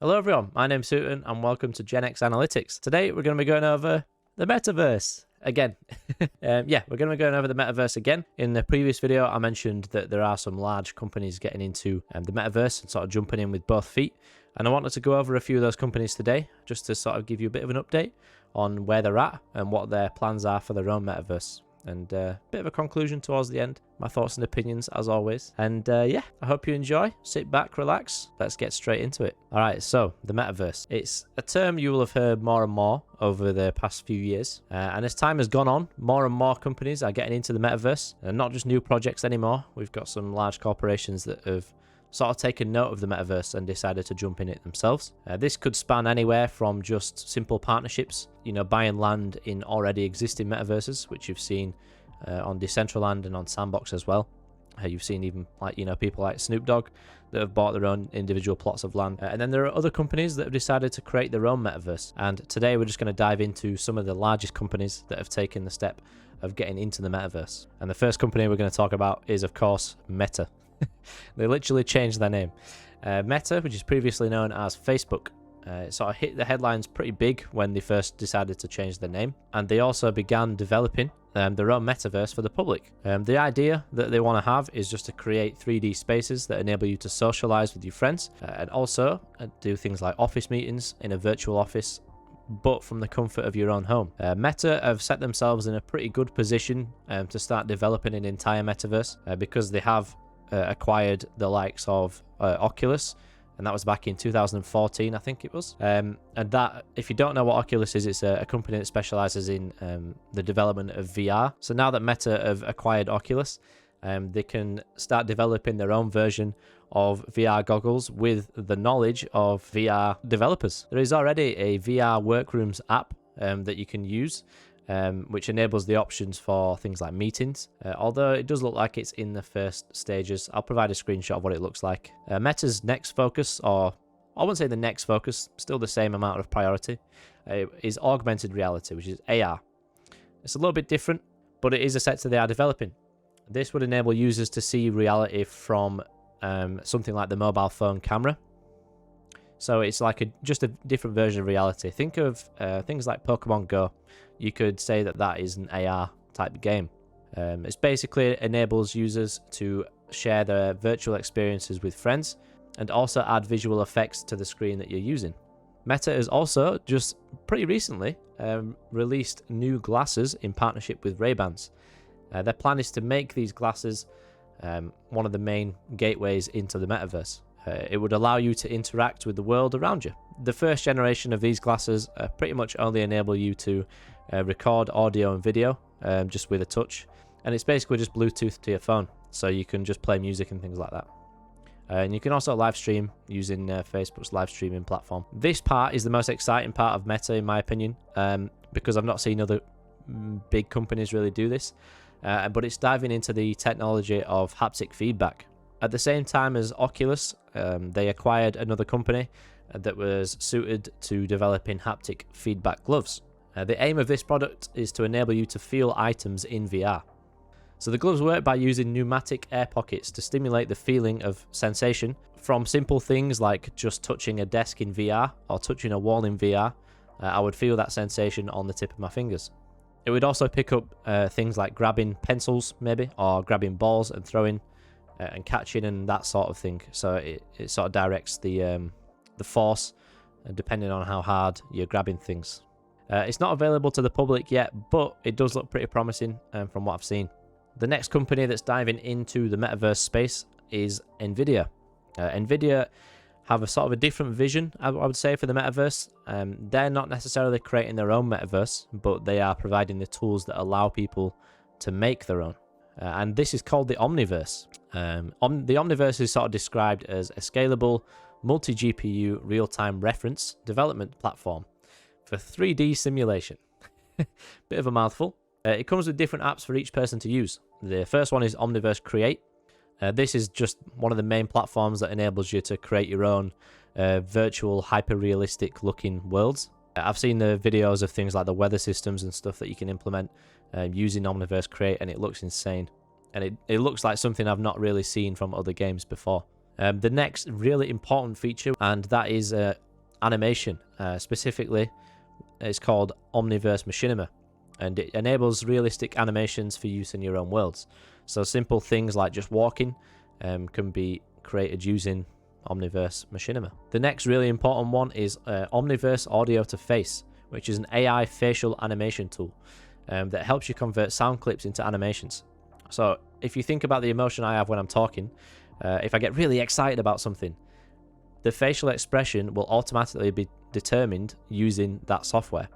Hello everyone, my name's Sutton and welcome to GenX Analytics. Today we're going to be going over the Metaverse again. We're going to be going over the Metaverse again. In the previous video I mentioned that there are some large companies getting into the Metaverse and sort of jumping in with both feet. And I wanted to go over a few of those companies today just to sort of give you a bit of an update on where they're at and what their plans are for their own Metaverse. And a bit of a conclusion towards the end. My thoughts and opinions as always. And I hope you enjoy. Sit back, relax. Let's get straight into it. All right, so the Metaverse. It's a term you will have heard more and more over the past few years. And as time has gone on, more and more companies are getting into the Metaverse. And not just new projects anymore. We've got some large corporations that have sort of taken note of the Metaverse and decided to jump in it themselves. This could span anywhere from just simple partnerships, buying land in already existing Metaverses, which you've seen on Decentraland and on Sandbox as well. You've seen even people like Snoop Dogg that have bought their own individual plots of land. And then there are other companies that have decided to create their own Metaverse. And today we're just going to dive into some of the largest companies that have taken the step of getting into the Metaverse. And the first company we're going to talk about is, of course, Meta. They literally changed their name. Meta, which is previously known as Facebook, it sort of hit the headlines pretty big when they first decided to change their name. And they also began developing their own metaverse for the public. The idea that they want to have is just to create 3D spaces that enable you to socialize with your friends and also do things like office meetings in a virtual office, but from the comfort of your own home. Meta have set themselves in a pretty good position to start developing an entire metaverse because they have acquired the likes of Oculus, and that was back in 2014, I think it was. And that, if you don't know what Oculus is, it's a company that specializes in the development of VR. So now that Meta have acquired Oculus, they can start developing their own version of VR goggles with the knowledge of VR developers. There is already a VR Workrooms app that you can use, which enables the options for things like meetings, although it does look like it's in the first stages. I'll provide a screenshot of what it looks like. Meta's next focus, or I wouldn't say the next focus, still the same amount of priority, is augmented reality, which is AR. It's a little bit different, but it is a sector they are developing. This would enable users to see reality from something like the mobile phone camera. So it's like just a different version of reality. Think of things like Pokemon Go. You could say that that is an AR type game. It basically enables users to share their virtual experiences with friends and also add visual effects to the screen that you're using. Meta has also just pretty recently released new glasses in partnership with Ray-Bans. Their plan is to make these glasses one of the main gateways into the Metaverse. It would allow you to interact with the world around you. The first generation of these glasses pretty much only enable you to record audio and video just with a touch, and it's basically just Bluetooth to your phone, so you can just play music and things like that. And you can also live stream using Facebook's live streaming platform. This part is the most exciting part of Meta, in my opinion, because I've not seen other big companies really do this, but it's diving into the technology of haptic feedback. At the same time as Oculus, they acquired another company that was suited to developing haptic feedback gloves. The aim of this product is to enable you to feel items in VR. So the gloves work by using pneumatic air pockets to stimulate the feeling of sensation from simple things like just touching a desk in VR or touching a wall in VR. I would feel that sensation on the tip of my fingers. It would also pick up things like grabbing pencils maybe, or grabbing balls and throwing and catching and that sort of thing. So it sort of directs the force depending on how hard you're grabbing things. It's not available to the public yet, but it does look pretty promising from what I've seen. The next company that's diving into the Metaverse space is Nvidia. Nvidia have a sort of a different vision, I would say, for the Metaverse. They're not necessarily creating their own Metaverse, but they are providing the tools that allow people to make their own. And this is called the Omniverse. The Omniverse is sort of described as a scalable, multi-GPU real-time reference development platform for 3D simulation. Bit of a mouthful. It comes with different apps for each person to use. The first one is Omniverse Create. This is just one of the main platforms that enables you to create your own virtual, hyper-realistic looking worlds. I've seen the videos of things like the weather systems and stuff that you can implement using Omniverse Create, and it looks insane. And it looks like something I've not really seen from other games before. The next really important feature, and that is animation. Specifically, it's called Omniverse Machinima, and it enables realistic animations for use in your own worlds. So simple things like just walking can be created using Omniverse Machinima. The next really important one is Omniverse Audio to Face, which is an AI facial animation tool that helps you convert sound clips into animations. So if you think about the emotion I have when I'm talking, if I get really excited about something, the facial expression will automatically be determined using that software.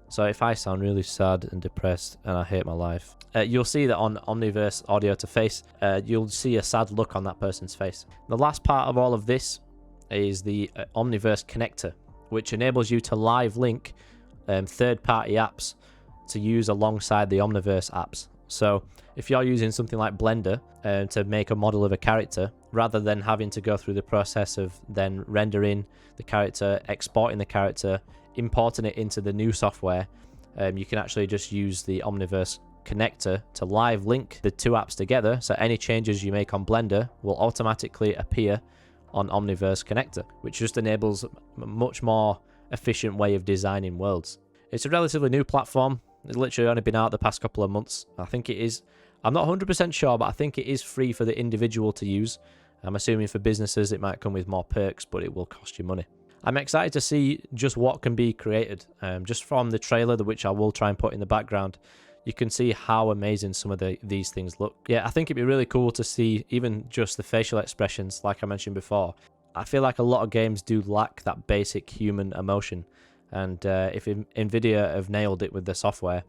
So if I sound really sad and depressed and I hate my life, you'll see that on Omniverse Audio to Face, you'll see a sad look on that person's face. The last part of all of this is the Omniverse connector, which enables you to live link third-party apps to use alongside the Omniverse apps. So if you're using something like Blender to make a model of a character, rather than having to go through the process of then rendering the character, exporting the character, importing it into the new software, you can actually just use the Omniverse connector to live link the two apps together, so any changes you make on Blender will automatically appear on Omniverse connector, which just enables a much more efficient way of designing worlds. It's a relatively new platform. It's literally only been out the past couple of months. I think it is, I'm not 100% sure, but I think it is free for the individual to use. I'm assuming for businesses it might come with more perks, but it will cost you money. I'm excited to see just what can be created. Just from the trailer, which I will try and put in the background, you can see how amazing some of these things look. Yeah, I think it'd be really cool to see even just the facial expressions, like I mentioned before. I feel like a lot of games do lack that basic human emotion. And if Nvidia have nailed it with the software,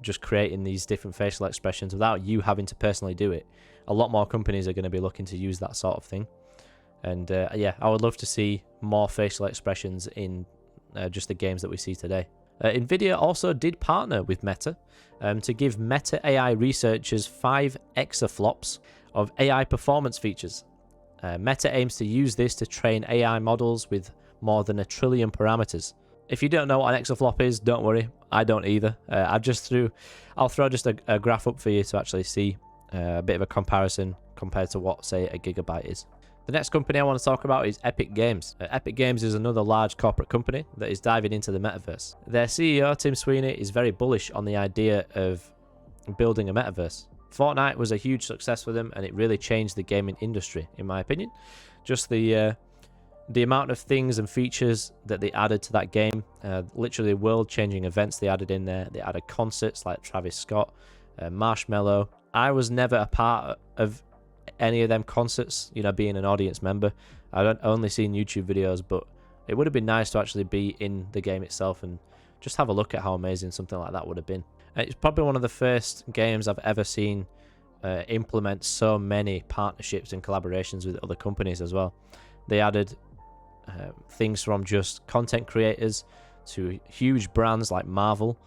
just creating these different facial expressions without you having to personally do it, a lot more companies are going to be looking to use that sort of thing. And yeah, I would love to see more facial expressions in just the games that we see today. Nvidia also did partner with Meta to give Meta AI researchers 5 exaflops of AI performance features. Meta aims to use this to train AI models with more than 1 trillion parameters. If you don't know what an exaflop is, don't worry, I don't either. I'll throw just a graph up for you to actually see a bit of a comparison compared to what, say, a gigabyte is. The next company I want to talk about is Epic Games. Epic Games is another large corporate company that is diving into the metaverse. Their CEO, Tim Sweeney, is very bullish on the idea of building a metaverse. Fortnite was a huge success for them, and it really changed the gaming industry, in my opinion. Just the amount of things and features that they added to that game, literally world-changing events they added in there. They added concerts like Travis Scott, Marshmello. I was never a part of any of them concerts, you know, being an audience member. I've only seen YouTube videos, but it would have been nice to actually be in the game itself and just have a look at how amazing something like that would have been. It's probably one of the first games I've ever seen implement so many partnerships and collaborations with other companies as well. They added things from just content creators to huge brands like Marvel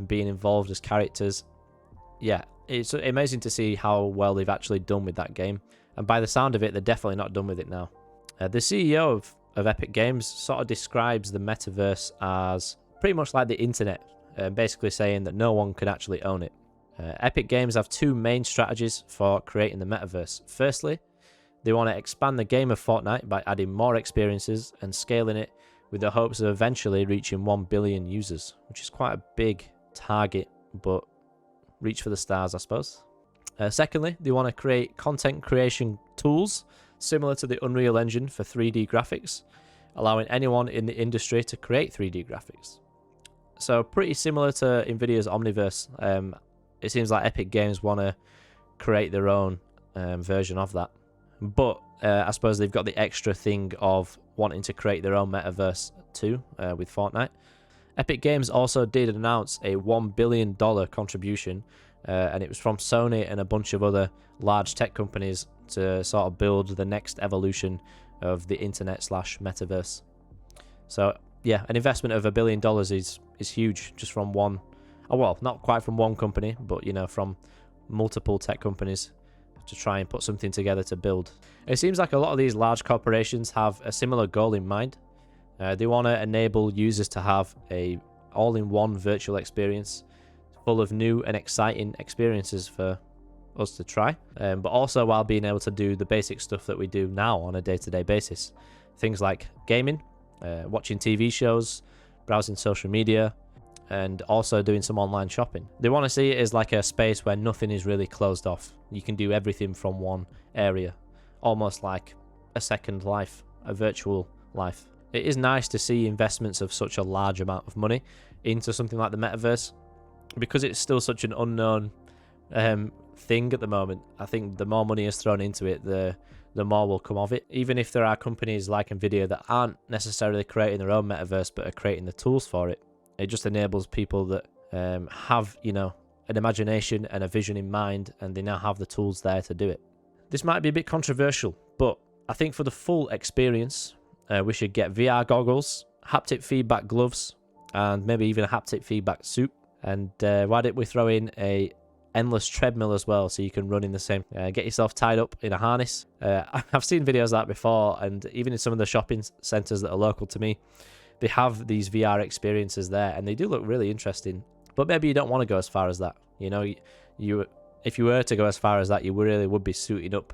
being involved as characters. Yeah, it's amazing to see how well they've actually done with that game. And by the sound of it, they're definitely not done with it now. The CEO of Epic Games sort of describes the metaverse as pretty much like the internet, basically saying that no one can actually own it. Epic Games have 2 main strategies for creating the metaverse. Firstly, they want to expand the game of Fortnite by adding more experiences and scaling it with the hopes of eventually reaching 1 billion users, which is quite a big target, but reach for the stars, I suppose. Secondly, they want to create content creation tools similar to the Unreal Engine for 3D graphics, allowing anyone in the industry to create 3D graphics. So pretty similar to Nvidia's Omniverse. It seems like Epic Games want to create their own version of that. But I suppose they've got the extra thing of wanting to create their own metaverse too with Fortnite. Epic Games also did announce a $1 billion contribution, and it was from Sony and a bunch of other large tech companies to sort of build the next evolution of the internet/metaverse. So yeah, an investment of $1 billion is huge, just from one, oh well, not quite from one company, but you know, from multiple tech companies to try and put something together to build. It seems like a lot of these large corporations have a similar goal in mind. They want to enable users to have a all-in-one virtual experience full of new and exciting experiences for us to try, but also while being able to do the basic stuff that we do now on a day-to-day basis. Things like gaming, watching TV shows, browsing social media, and also doing some online shopping. They want to see it as like a space where nothing is really closed off. You can do everything from one area, almost like a second life, a virtual life. It is nice to see investments of such a large amount of money into something like the metaverse, because it's still such an unknown thing at the moment. I think the more money is thrown into it, the more will come of it. Even if there are companies like Nvidia that aren't necessarily creating their own metaverse but are creating the tools for it, it just enables people that have, you know, an imagination and a vision in mind, and they now have the tools there to do it. This might be a bit controversial, but I think for the full experience, we should get VR goggles, haptic feedback gloves, and maybe even a haptic feedback suit. And why don't we throw in a endless treadmill as well, so you can run in the same, get yourself tied up in a harness. I've seen videos of that before, and even in some of the shopping centers that are local to me, they have these VR experiences there, and they do look really interesting. But maybe you don't want to go as far as that. You know, if you were to go as far as that, you really would be suiting up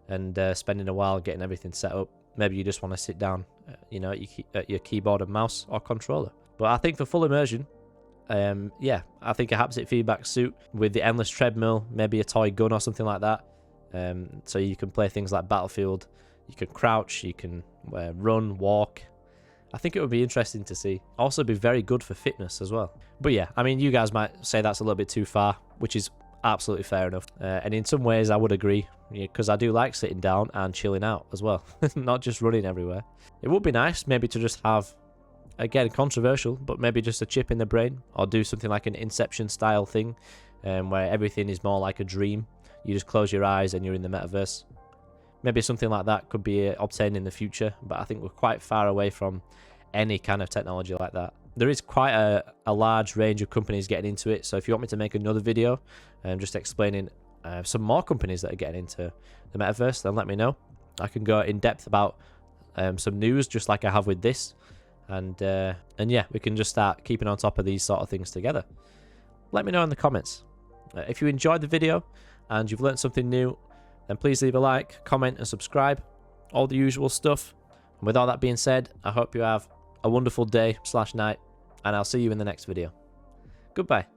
and spending a while getting everything set up. Maybe you just want to sit down, you know, at your keyboard and mouse or controller. But I think for full immersion, yeah, I think a haptic feedback suit with the endless treadmill, maybe a toy gun or something like that. So you can play things like Battlefield. You can crouch, you can run, walk. I think it would be interesting to see. Also be very good for fitness as well. But yeah, I mean, you guys might say that's a little bit too far, which is absolutely fair enough. And in some ways I would agree, because I do like sitting down and chilling out as well, not just running everywhere. It would be nice maybe to just have, again, controversial, but maybe just a chip in the brain, or do something like an Inception style thing, where everything is more like a dream. You just close your eyes and you're in the metaverse. Maybe something like that could be obtained in the future, but I think we're quite far away from any kind of technology like that. There is quite a large range of companies getting into it, so if you want me to make another video just explaining some more companies that are getting into the metaverse, then let me know. I can go in depth about some news, just like I have with this, and yeah, we can just start keeping on top of these sort of things together. Let me know in the comments. If you enjoyed the video and you've learned something new, then please leave a like, comment and subscribe, all the usual stuff. And with all that being said, I hope you have a wonderful day/night, and I'll see you in the next video. Goodbye.